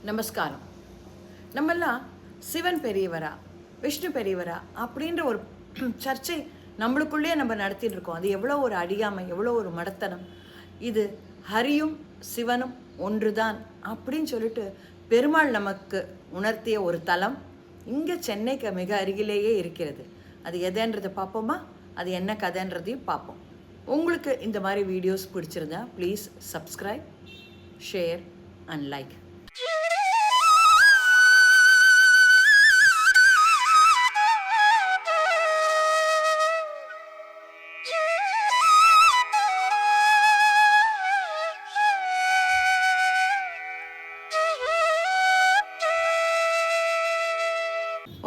நமஸ்காரம். நம்மெல்லாம் சிவன் பெரியவரா விஷ்ணு பெரியவரா அப்படின்ற ஒரு சர்ச்சை நம்மளுக்குள்ளேயே நம்ம நடத்திட்டு இருக்கோம். அது எவ்வளோ ஒரு அடியாமை, எவ்வளோ ஒரு மடத்தனம். இது ஹரியும் சிவனும் ஒன்றுதான் அப்படின்னு சொல்லிட்டு பெருமாள் நமக்கு உணர்த்திய ஒரு தலம் இங்கே சென்னைக்கு மிக அருகிலேயே இருக்கிறது. அது எதுன்றதை பார்ப்போமா? அது என்ன கதைன்றதையும் பார்ப்போம். உங்களுக்கு இந்த மாதிரி வீடியோஸ் பிடிச்சிருந்தா please subscribe, share and like.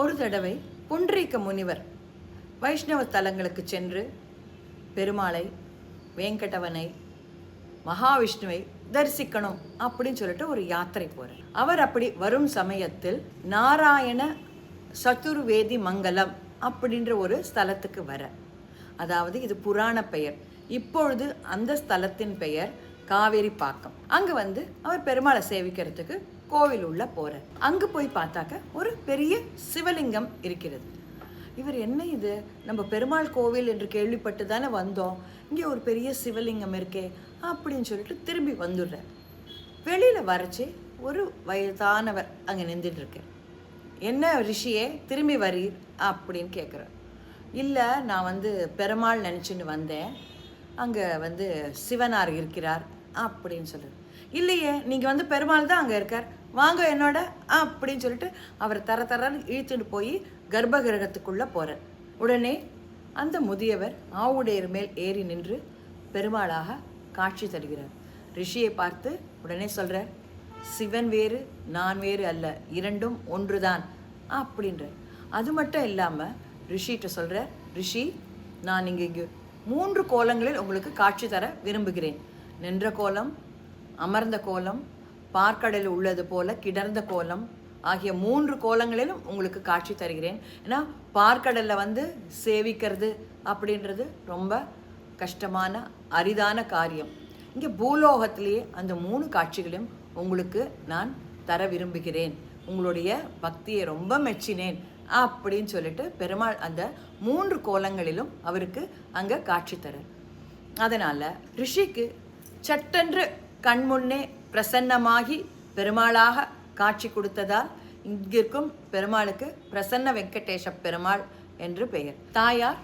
ஒரு தடவை புண்டரீக முனிவர் வைஷ்ணவ தலங்களுக்கு சென்று பெருமாளை, வேங்கடவனை, மகாவிஷ்ணுவை தரிசிக்கணும் அப்படின்னு சொல்லிட்டு ஒரு யாத்திரை போகிறார். அவர் அப்படி வரும் சமயத்தில் நாராயண சதுர்வேதி மங்கலம் அப்படின்ற ஒரு ஸ்தலத்துக்கு வர, அதாவது இது புராண பெயர். இப்பொழுது அந்த ஸ்தலத்தின் பெயர் காவேரி பாக்கம். அங்கே அவர் பெருமாளை சேவிக்கிறதுக்கு கோவில் உள்ள போகிறார். அங்கே போய் பார்த்தாக்க ஒரு பெரிய சிவலிங்கம் இருக்கிறது. இவர் என்ன இது, நம்ம பெருமாள் கோவில் என்று கேள்விப்பட்டு தானே வந்தோம், இங்கே ஒரு பெரிய சிவலிங்கம் இருக்கே அப்படின்னு சொல்லிட்டு திரும்பி வந்துடுறார். வெளியில் வரைச்சி ஒரு வயதானவர் அங்கே நின்றுட்டு இருக்கார். என்ன ரிஷியே திரும்பி வரீர் அப்படின்னு கேட்குறார். இல்லை, நான் பெருமாள் நினச்சின்னு வந்தேன், அங்கே சிவனார் இருக்கிறார் அப்படின்னு சொல்கிறார். இல்லையே, நீங்கள் பெருமாள் தான் அங்கே இருக்கார், வாங்க என்னோட அப்படின்னு சொல்லிட்டு அவர் தரன்னு இழுத்துட்டு போய் கர்ப்பகிரகத்துக்குள்ளே போகிறார். உடனே அந்த முதியவர் ஆவுடையர் மேல் ஏறி நின்று பெருமாளாக காட்சி தருகிறார். ரிஷியை பார்த்து உடனே சொல்கிறார், சிவன் வேறு நான் வேறு அல்ல, இரண்டும் ஒன்றுதான் அப்படின்ற. அது மட்டும் இல்லாமல் ரிஷிகிட்ட சொல்கிறார், ரிஷி, நான் இங்கே 3 கோலங்களில் உங்களுக்கு காட்சி தர விரும்புகிறேன். நின்ற கோலம், அமர்ந்த கோலம், பார்க்கடலில் உள்ளது போல கிடர்ந்த கோலம் ஆகிய 3 கோலங்களிலும் உங்களுக்கு காட்சி தருகிறேன். ஏன்னா பார்க்கடலில் சேவிக்கிறது அப்படின்றது ரொம்ப கஷ்டமான அரிதான காரியம். இங்கே பூலோகத்திலேயே அந்த 3 காட்சிகளையும் உங்களுக்கு நான் தர விரும்புகிறேன், உங்களுடைய பக்தியை ரொம்ப மெச்சினேன் அப்படின்னு சொல்லிட்டு பெருமாள் அந்த 3 கோலங்களிலும் அவருக்கு அங்கே காட்சி தரார். அதனால் ரிஷிக்கு சட்டென்று கண்முன்னே பிரசன்னமாகி பெருமாளாக காட்சி கொடுத்ததால் இங்கிருக்கும் பெருமாளுக்கு பிரசன்ன வெங்கடேஷ பெருமாள் என்று பெயர். தாயார்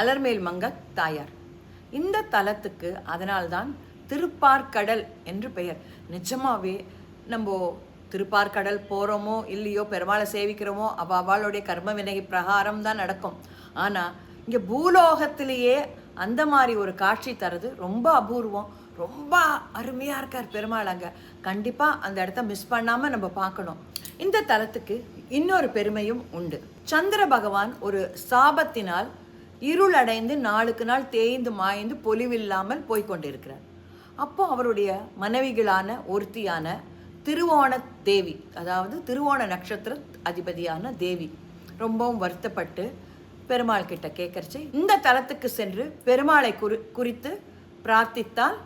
அலர்மேல் மங்க தாயார். இந்த தலத்துக்கு அதனால்தான் திருப்பார்கடல் என்று பெயர். நிஜமாவே நம்ம திருப்பார்கடல் போகிறோமோ இல்லையோ, பெருமாளை சேவிக்கிறோமோ, அவளுடைய கர்ம வினை பிரகாரம் தான் நடக்கும். ஆனால் இங்கே பூலோகத்திலேயே அந்த மாதிரி ஒரு காட்சி தரது ரொம்ப அபூர்வம், ரொம்ப அருமையாக இருக்கார் பெருமாள். அங்கே கண்டிப்பாக அந்த இடத்த மிஸ் பண்ணாமல் நம்ம பார்க்கணும். இந்த தலத்துக்கு இன்னொரு பெருமையும் உண்டு. சந்திர பகவான் ஒரு சாபத்தினால் இருளடைந்து நாளுக்கு நாள் தேய்ந்து மாய்ந்து பொலிவில்லாமல் போய்கொண்டிருக்கிறார். அப்போ அவருடைய மனைவிகளான ஒருத்தியான திருவோண தேவி, அதாவது திருவோண நட்சத்திர அதிபதியான தேவி ரொம்பவும் வருத்தப்பட்டு பெருமாள் கிட்ட கேட்கறச்சு, இந்த தலத்துக்கு சென்று பெருமாளை குறித்து பிரார்த்தித்தால்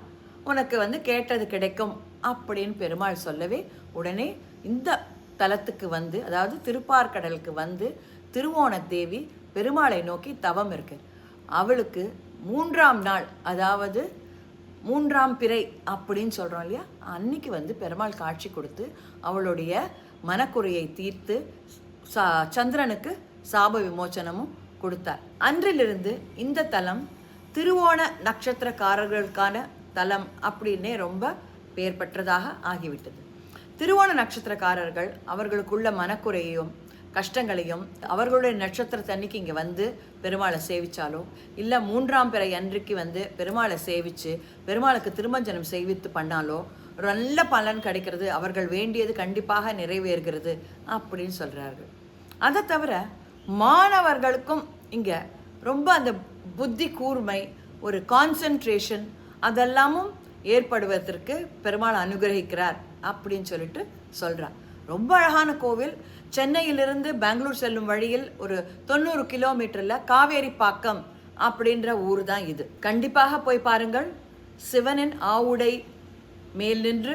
உனக்கு கேட்டது கிடைக்கும் அப்படின்னு பெருமாள் சொல்லவே, உடனே இந்த தலத்துக்கு அதாவது திருப்பார்கடலுக்கு திருவோண தேவி பெருமாளை நோக்கி தவம் இருக்கு. அவளுக்கு 3ஆம் நாள், அதாவது 3ஆம் பிறை அப்படின்னு சொல்கிறோம் இல்லையா, அன்னைக்கு பெருமாள் காட்சி கொடுத்து அவளுடைய மனக்குறையை தீர்த்து சந்திரனுக்கு சாப விமோச்சனமும் கொடுத்தார். அன்றிலிருந்து இந்த தலம் திருவோண நட்சத்திரக்காரர்களுக்கான தலம் அப்படின்னே ரொம்ப பெயர் பெற்றதாக ஆகிவிட்டது. திருவோண நட்சத்திரக்காரர்கள் அவர்களுக்குள்ள மனக்குறையையும் கஷ்டங்களையும் அவர்களுடைய நட்சத்திரத்தன்னைக்கு இங்கே பெருமாளை சேவிச்சாலோ, இல்லை 3ஆம் பிறை அன்றைக்கு பெருமாளை சேவித்து பெருமாளுக்கு திருமஞ்சனம் செய்வித்து பண்ணாலோ ஒரு நல்ல பலன் கிடைக்கிறது, அவர்கள் வேண்டியது கண்டிப்பாக நிறைவேறுகிறது அப்படின்னு சொல்கிறார்கள். அதை தவிர மாணவர்களுக்கும் இங்கே ரொம்ப அந்த புத்தி கூர்மை, ஒரு கான்சன்ட்ரேஷன் அதெல்லாமும் ஏற்படுவதற்கு பெருமாள் அனுகிரகிக்கிறார் அப்படின்னு சொல்லிட்டு சொல்கிறார். ரொம்ப அழகான கோவில். சென்னையிலிருந்து பெங்களூர் செல்லும் வழியில் ஒரு 90 கிலோமீட்டரில் காவேரி பாக்கம் அப்படின்ற ஊர் தான் இது. கண்டிப்பாக போய் பாருங்கள். சிவனின் ஆவுடை மேல் நின்று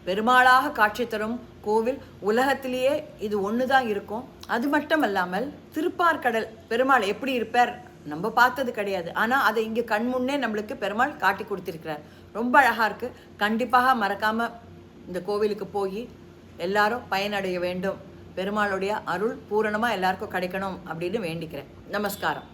பெருமாளாக காட்சி தரும் கோவில் உலகத்திலேயே இது ஒன்று தான் இருக்கும். அது மட்டும் அல்லாமல் திருப்பார்கடல் பெருமாள் எப்படி இருப்பார் நம்ம பார்த்தது கிடையாது. ஆனால் அதை இங்கே கண்முன்னே நம்மளுக்கு பெருமாள் காட்டி கொடுத்திருக்கிறார். ரொம்ப அழகாக இருக்குது. கண்டிப்பாக மறக்காமல் இந்த கோவிலுக்கு போய் எல்லாரும் பயனடைய வேண்டும். பெருமாளுடைய அருள் பூரணமாக எல்லாருக்கும் கிடைக்கணும் அப்படின்னு வேண்டிக்கிறேன். நமஸ்காரம்.